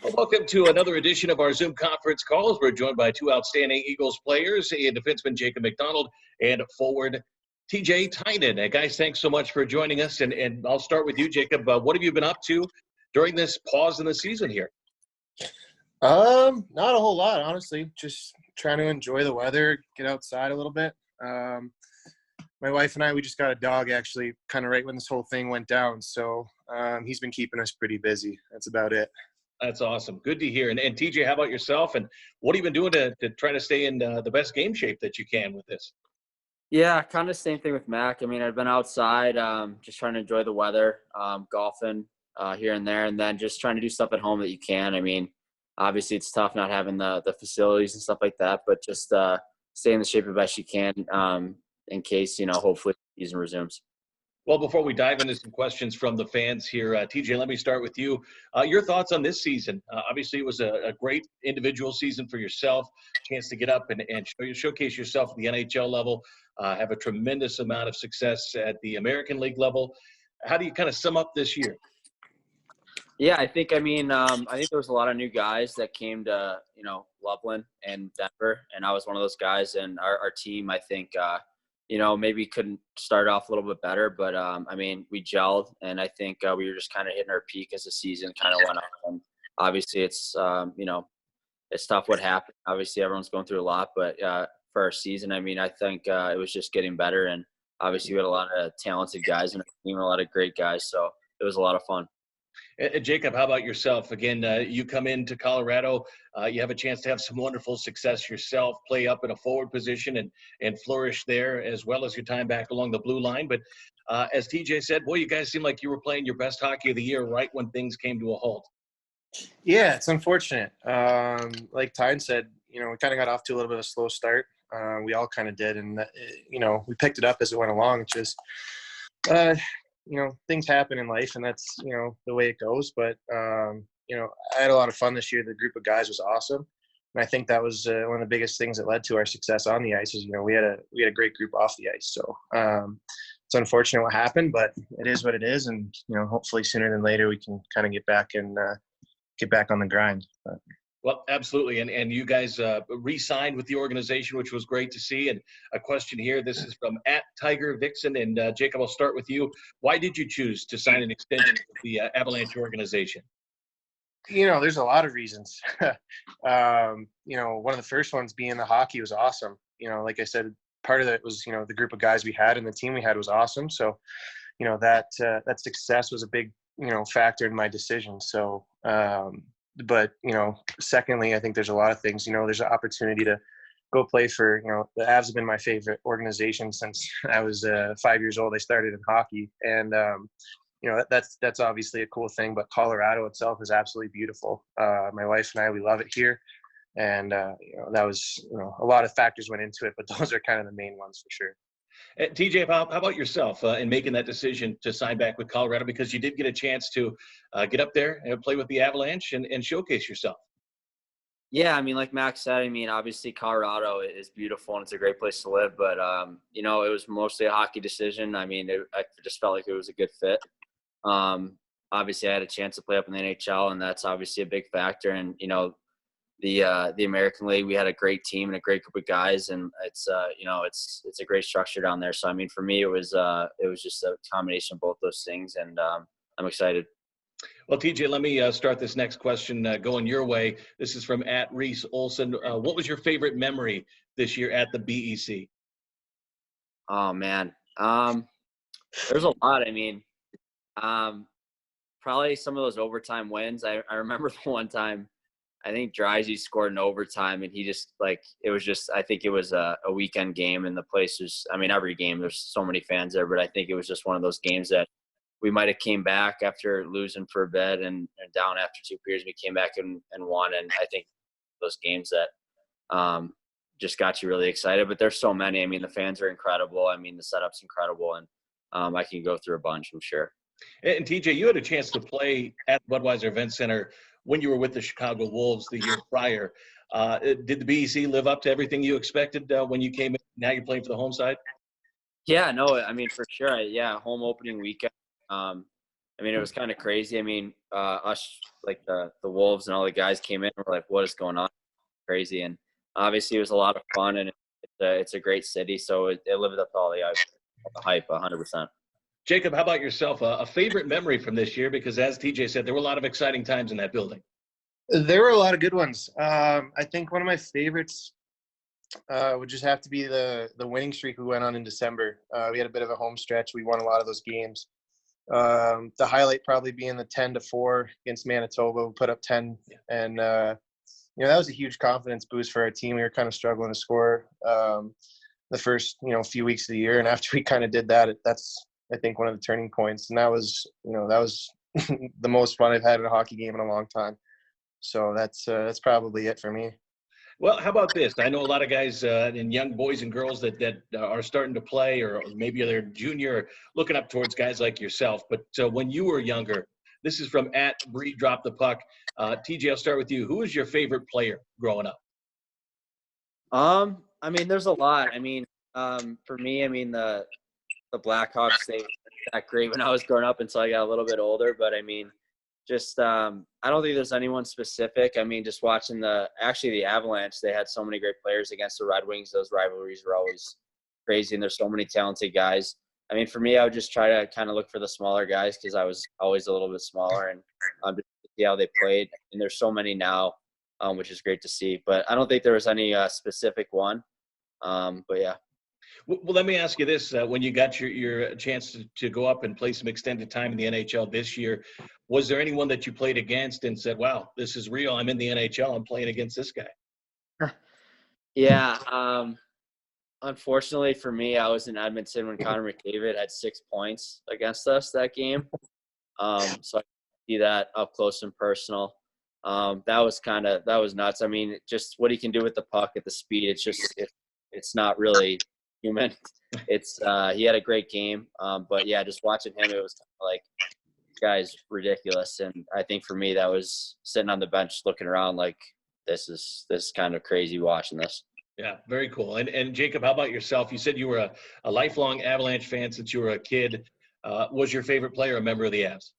Well, welcome to another edition of our Zoom conference calls. We're joined by two outstanding Eagles players, and defenseman Jacob MacDonald and forward TJ Tynan. Guys, thanks so much for joining us. And I'll start with you, Jacob. What have you been up to during this pause in the season here? Not a whole lot, honestly. Just trying to enjoy the weather, get outside a little bit. My wife and I, we just got a dog actually kind of right when this whole thing went down. So he's been keeping us pretty busy. That's about it. That's awesome. Good to hear. And TJ, how about yourself? And what have you been doing to try to stay in the best game shape that you can with this? Yeah, kind of same thing with Mac. I mean, I've been outside, just trying to enjoy the weather, golfing here and there, and then just trying to do stuff at home that you can. I mean, obviously it's tough not having the facilities and stuff like that, but just stay in the shape the best you can in case, hopefully the season resumes. Well, before we dive into some questions from the fans here, TJ, let me start with you. Your thoughts on this season? Obviously, it was a great individual season for yourself, chance to get up and showcase yourself at the NHL level, have a tremendous amount of success at the American League level. How do you kind of sum up this year? Yeah, I think there was a lot of new guys that came to, Loveland and Denver, and I was one of those guys. And our team, I think, maybe couldn't start off a little bit better, but we gelled, and I think we were just kind of hitting our peak as the season kind of went on. And obviously, it's it's tough what happened. Obviously, everyone's going through a lot, but for our season, I think it was just getting better, and obviously, we had a lot of talented guys and a lot of great guys, so it was a lot of fun. Jacob, how about yourself? Again, you come into Colorado, you have a chance to have some wonderful success yourself, play up in a forward position and flourish there, as well as your time back along the blue line. But as TJ said, boy, you guys seem like you were playing your best hockey of the year right when things came to a halt. Yeah, it's unfortunate. Like Tyne said, we kind of got off to a little bit of a slow start. We all kind of did, and we picked it up as it went along. It's just things happen in life, and that's, the way it goes. But, I had a lot of fun this year. The group of guys was awesome. And I think that was one of the biggest things that led to our success on the ice is, we had a great group off the ice. So it's unfortunate what happened, but it is what it is. And, hopefully sooner than later, we can kind of get back on the grind. But. Well, absolutely. And you guys re-signed with the organization, which was great to see. And a question here, this is from @TigerVixen. And Jacob, I'll start with you. Why did you choose to sign an extension with the Avalanche organization? There's a lot of reasons. One of the first ones being the hockey was awesome. Like I said, part of it was, the group of guys we had and the team we had was awesome. So, that success was a big, factor in my decision. So, but, secondly, I think there's a lot of things, there's an opportunity to go play for, the Avs have been my favorite organization since I was 5 years old. I started in hockey, and, that's obviously a cool thing, but Colorado itself is absolutely beautiful. My wife and I, we love it here. And, that was, a lot of factors went into it, but those are kind of the main ones for sure. TJ, how about yourself in making that decision to sign back with Colorado? Because you did get a chance to get up there and play with the Avalanche and showcase yourself. Yeah, like Max said, obviously Colorado is beautiful and it's a great place to live, but, it was mostly a hockey decision. I just felt like it was a good fit. Obviously I had a chance to play up in the NHL, and that's obviously a big factor. And, the American League, we had a great team and a great group of guys, and it's a great structure down there. So for me, it was just a combination of both those things, and I'm excited. Well, TJ, let me start this next question going your way. This is from @Reese Olson. What was your favorite memory this year at the BEC? Oh man, there's a lot. Probably some of those overtime wins. I remember the one time, I think Drizzy scored in overtime, and he just I think it was a weekend game, and the place was, every game, there's so many fans there, but I think it was just one of those games that we might have came back after losing for a bit and down after 2 periods. We came back and won. And I think those games that just got you really excited, but there's so many. The fans are incredible. The setup's incredible, and I can go through a bunch, I'm sure. And TJ, you had a chance to play at Budweiser Event Center when you were with the Chicago Wolves the year prior. Did the BEC live up to everything you expected when you came in? Now you're playing for the home side? Yeah, no, for sure. Home opening weekend. I mean, it was kind of crazy. I mean, us, like the Wolves and all the guys came in and were like, what is going on? Crazy. And obviously it was a lot of fun, and it's a great city. So it lived up to all the hype 100%. Jacob, how about yourself? A favorite memory from this year? Because as TJ said, there were a lot of exciting times in that building. There were a lot of good ones. I think one of my favorites would just have to be the winning streak we went on in December. We had a bit of a home stretch. We won a lot of those games. The highlight probably being the 10-4 against Manitoba. We put up 10, and that was a huge confidence boost for our team. We were kind of struggling to score the first few weeks of the year, and after we kind of did that, that's I think one of the turning points. And that was the most fun I've had in a hockey game in a long time. So that's probably it for me. Well, how about this? I know a lot of guys and young boys and girls that are starting to play, or maybe they're junior, looking up towards guys like yourself. But when you were younger, this is from @Bree Drop the Puck. TJ, I'll start with you. Who was your favorite player growing up? I mean, there's a lot. I mean, for me, I mean the Blackhawks, they weren't that great when I was growing up until I got a little bit older. But I mean, just I don't think there's anyone specific. I mean, just watching the Avalanche, they had so many great players against the Red Wings. Those rivalries were always crazy, and there's so many talented guys. I mean, for me, I would just try to kind of look for the smaller guys because I was always a little bit smaller, and just to see how they played. And there's so many now, which is great to see. But I don't think there was any specific one. But yeah. Well, let me ask you this. When you got your chance to go up and play some extended time in the NHL this year, was there anyone that you played against and said, wow, this is real, I'm in the NHL, I'm playing against this guy? Yeah. Unfortunately for me, I was in Edmonton when Connor McDavid had 6 points against us that game. So I see that up close and personal. That was nuts. I mean, just what he can do with the puck at the speed, it's not really human. It's he had a great game, but yeah, just watching him, it was like, this guy's ridiculous. And I think for me, that was sitting on the bench looking around like, this is kind of crazy watching this. Yeah, very cool. And Jacob, how about yourself? You said you were a lifelong Avalanche fan since you were a kid. Was your favorite player a member of the Avs?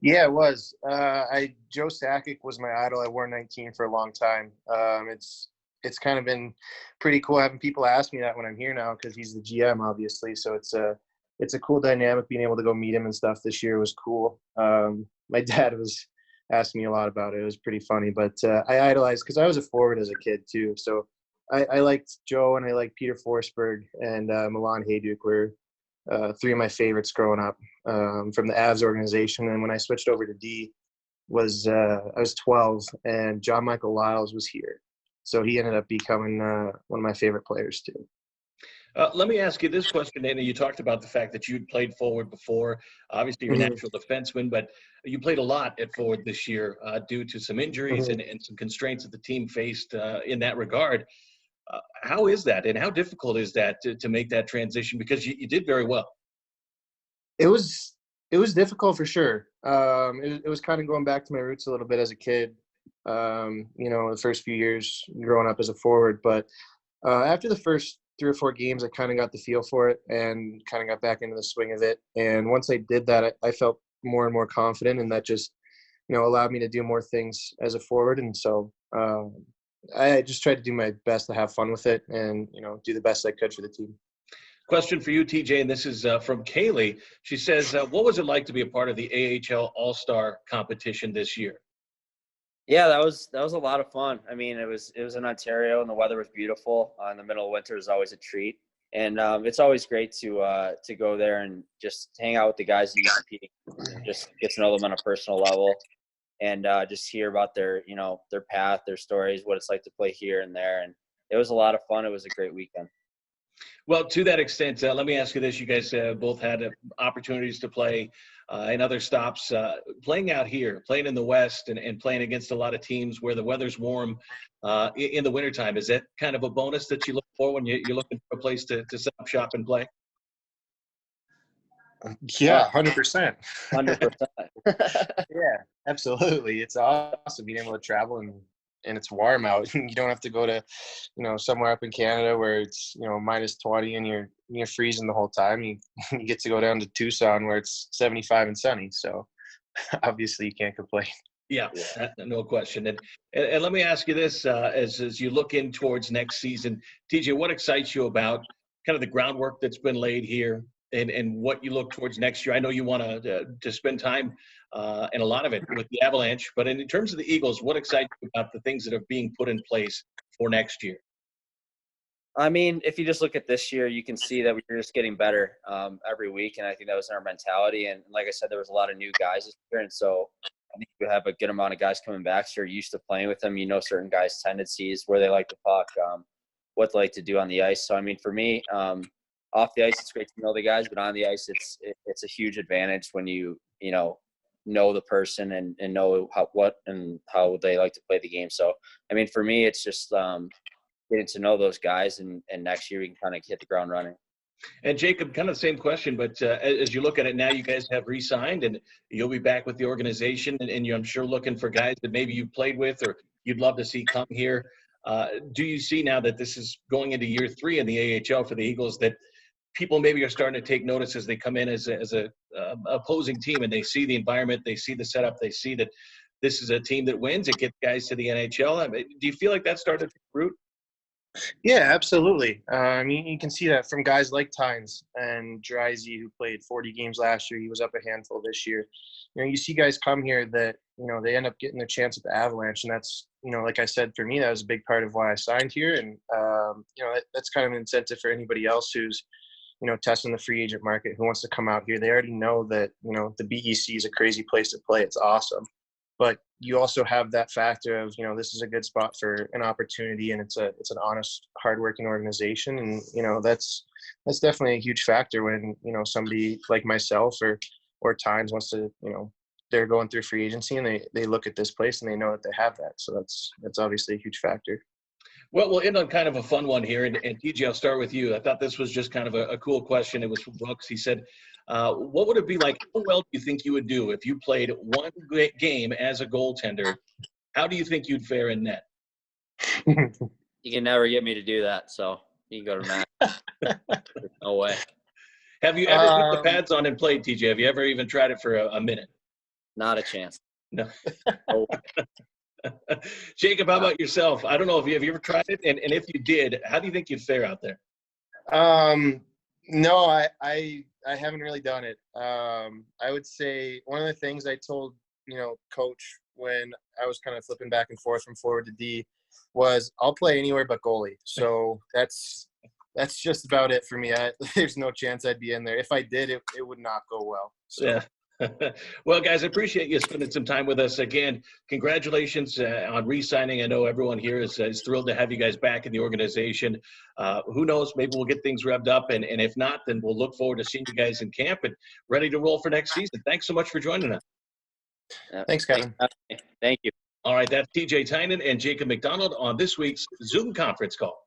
Yeah, it was. Joe Sakic was my idol. I wore 19 for a long time. It's kind of been pretty cool having people ask me that when I'm here now, because he's the GM, obviously. So it's a cool dynamic being able to go meet him and stuff. This year was cool. My dad was asking me a lot about it. It was pretty funny, but I idolized because I was a forward as a kid too. So I liked Joe, and I liked Peter Forsberg, and Milan Hajduk were three of my favorites growing up from the Avs organization. And when I switched over to D, I was 12, and John Michael Lyles was here. So he ended up becoming one of my favorite players too. Let me ask you this question, Dana. You talked about the fact that you'd played forward before. Obviously, you're a natural defenseman, but you played a lot at forward this year due to some injuries and some constraints that the team faced in that regard. How is that, and how difficult is that to make that transition? Because you did very well. It was difficult for sure. It was kind of going back to my roots a little bit as a kid. The first few years growing up as a forward, but after the first 3 or 4 games, I kind of got the feel for it and kind of got back into the swing of it. And once I did that, I felt more and more confident, and that just, allowed me to do more things as a forward. And so I just tried to do my best to have fun with it and, do the best I could for the team. Question for you, TJ, and this is from Kaylee. She says, what was it like to be a part of the AHL All-Star competition this year? Yeah, that was a lot of fun. I mean, it was in Ontario, and the weather was beautiful. In the middle of winter is always a treat, and it's always great to go there and just hang out with the guys that you compete, and just get to know them on a personal level, and just hear about their path, their stories, what it's like to play here and there. And it was a lot of fun. It was a great weekend. Well, to that extent, let me ask you this. You guys both had opportunities to play in other stops. Playing out here, playing in the West, and playing against a lot of teams where the weather's warm in the wintertime, is that kind of a bonus that you look for when you're looking for a place to set up shop and play? Yeah, 100%. 100%. Yeah, absolutely. It's awesome being able to travel it's warm out. You don't have to go to, somewhere up in Canada where it's, minus 20 and you're freezing the whole time. You get to go down to Tucson where it's 75 and sunny. So obviously you can't complain. Yeah, no question. And let me ask you this, as you look in towards next season, TJ, what excites you about kind of the groundwork that's been laid here and what you look towards next year? I know you want to spend time and a lot of it with the Avalanche, but in terms of the Eagles, what excites you about the things that are being put in place for next year? I mean, if you just look at this year, you can see that we're just getting better every week, and I think that was our mentality. And like I said, there was a lot of new guys this year, and so I think we have a good amount of guys coming back. So you're used to playing with them. You know certain guys' tendencies, where they like to puck, what they like to do on the ice. So, I mean, for me, off the ice, it's great to know the guys, but on the ice, it's a huge advantage when you know the person and know how they like to play the game. So, I mean, for me, it's just getting to know those guys, and next year we can kind of hit the ground running. And Jacob, kind of the same question, but as you look at it now, you guys have re-signed and you'll be back with the organization, and you're, I'm sure, looking for guys that maybe you played with or you'd love to see come here. Do you see now that this is going into year 3 in the AHL for the Eagles that people maybe are starting to take notice as they come in as a opposing team and they see the environment, they see the setup, they see that this is a team that wins, it gets guys to the NHL? I mean, do you feel like that started to take root? Yeah, absolutely. I mean, you can see that from guys like Tynes and Drizzy, who played 40 games last year. He was up a handful this year. You see guys come here that, they end up getting a chance at the Avalanche. And that's, like I said, for me, that was a big part of why I signed here. And, that's kind of an incentive for anybody else who's, testing the free agent market, who wants to come out here. They already know that, the BEC is a crazy place to play. It's awesome. But you also have that factor of, this is a good spot for an opportunity, and it's an honest, hardworking organization. And, that's definitely a huge factor when, somebody like myself or Tynes wants to, they're going through free agency and they look at this place and they know that they have that. So that's obviously a huge factor. Well, we'll end on kind of a fun one here. And TJ, I'll start with you. I thought this was just kind of a cool question. It was from Brooks. He said, what would it be like? How well do you think you would do if you played one game as a goaltender? How do you think you'd fare in net? You can never get me to do that, so you can go to Matt. No way. Have you ever put the pads on and played, TJ? Have you ever even tried it for a minute? Not a chance. No. Oh. Jacob, how about yourself? I don't know if you ever tried it, and if you did, how do you think you'd fare out there? No, I haven't really done it. I would say one of the things I told Coach when I was kind of flipping back and forth from forward to D was I'll play anywhere but goalie. So that's just about it for me. There's no chance I'd be in there. If I did, it would not go well. So. Yeah. Well, guys, I appreciate you spending some time with us. Again, congratulations on re-signing. I know everyone here is thrilled to have you guys back in the organization. Who knows, maybe we'll get things revved up, and if not, then we'll look forward to seeing you guys in camp and ready to roll for next season. Thanks so much for joining us. Thanks, Kevin. Thank you. All right, that's TJ Tynan and Jacob MacDonald on this week's Zoom conference call.